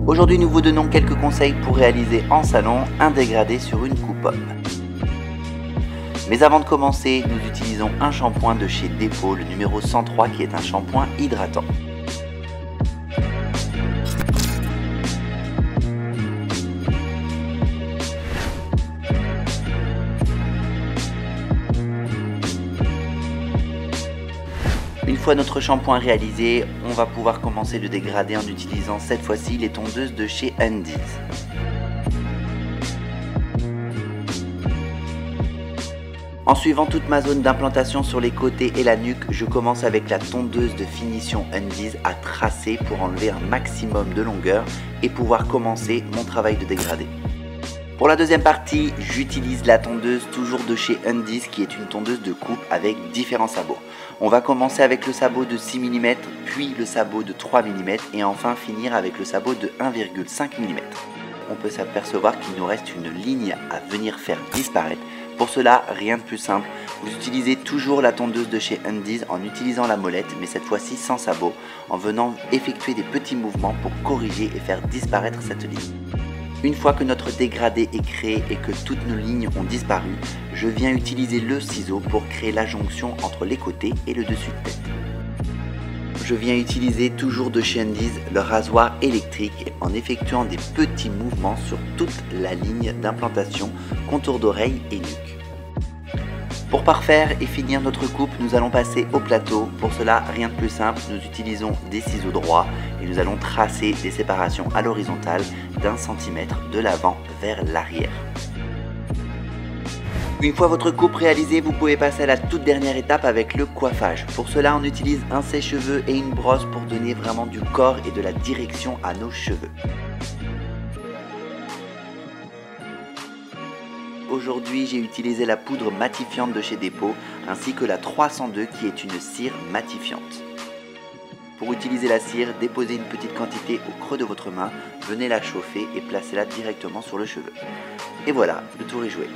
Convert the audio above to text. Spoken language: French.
Aujourd'hui, nous vous donnons quelques conseils pour réaliser en salon un dégradé sur une coupe homme. Mais avant de commencer, nous utilisons un shampoing de chez Depot, le numéro 103, qui est un shampoing hydratant. Une fois notre shampoing réalisé, on va pouvoir commencer le dégradé en utilisant cette fois-ci les tondeuses de chez Undies. En suivant toute ma zone d'implantation sur les côtés et la nuque, je commence avec la tondeuse de finition Undies à tracer pour enlever un maximum de longueur et pouvoir commencer mon travail de dégradé. Pour la deuxième partie, j'utilise la tondeuse toujours de chez Undies qui est une tondeuse de coupe avec différents sabots. On va commencer avec le sabot de 6 mm, puis le sabot de 3 mm et enfin finir avec le sabot de 1,5 mm. On peut s'apercevoir qu'il nous reste une ligne à venir faire disparaître. Pour cela, rien de plus simple, vous utilisez toujours la tondeuse de chez Undies en utilisant la molette, mais cette fois-ci sans sabot, en venant effectuer des petits mouvements pour corriger et faire disparaître cette ligne. Une fois que notre dégradé est créé et que toutes nos lignes ont disparu, je viens utiliser le ciseau pour créer la jonction entre les côtés et le dessus de tête. Je viens utiliser toujours de chez Undies le rasoir électrique en effectuant des petits mouvements sur toute la ligne d'implantation, contour d'oreille et nuque. Pour parfaire et finir notre coupe, nous allons passer au plateau. Pour cela, rien de plus simple, nous utilisons des ciseaux droits et nous allons tracer des séparations à l'horizontale d'1 cm de l'avant vers l'arrière. Une fois votre coupe réalisée, vous pouvez passer à la toute dernière étape avec le coiffage. Pour cela, on utilise un sèche-cheveux et une brosse pour donner vraiment du corps et de la direction à nos cheveux. Aujourd'hui, j'ai utilisé la poudre matifiante de chez Depot ainsi que la 302 qui est une cire matifiante. Pour utiliser la cire, déposez une petite quantité au creux de votre main, venez la chauffer et placez-la directement sur le cheveu. Et voilà, le tour est joué.